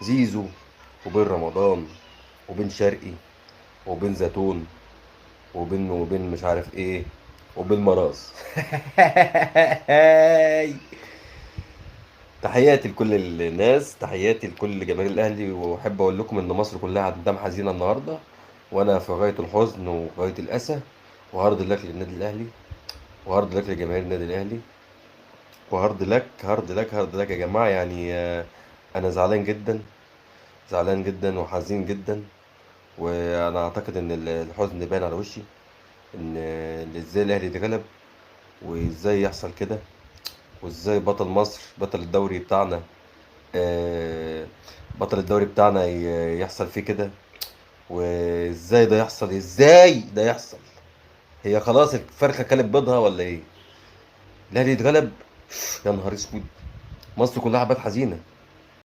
زيزو وبين رمضان وبين شرقي وبين زيتون وبين مش عارف ايه وبين مراس. تحياتي لكل الناس، تحياتي لكل جماهير الاهلي، واحب اقول لكم ان مصر كلها عندها حزينه النهارده، وانا في غايه الحزن وغايه الاسى، وهارد لك للنادي الاهلي، وهارد لك لجماهير النادي الاهلي، وهارد لك هارد لك هارد لك يا جماعه. يعني انا زعلان جدا، زعلان جدا وحزين جدا. وانا اعتقد ان الحزن باين على وشي، ان ازاي الاهلي اتغلب، وازاي يحصل كده، وازاي بطل مصر بطل الدوري بتاعنا، آه، بطل الدوري بتاعنا يحصل فيه كده، وازاي ده يحصل، ازاي ده يحصل. هي خلاص الفرخه كانت بيضها ولا ايه؟ الاهلي اتغلب. يا نهار اسود، مصر كلها بقت حزينه.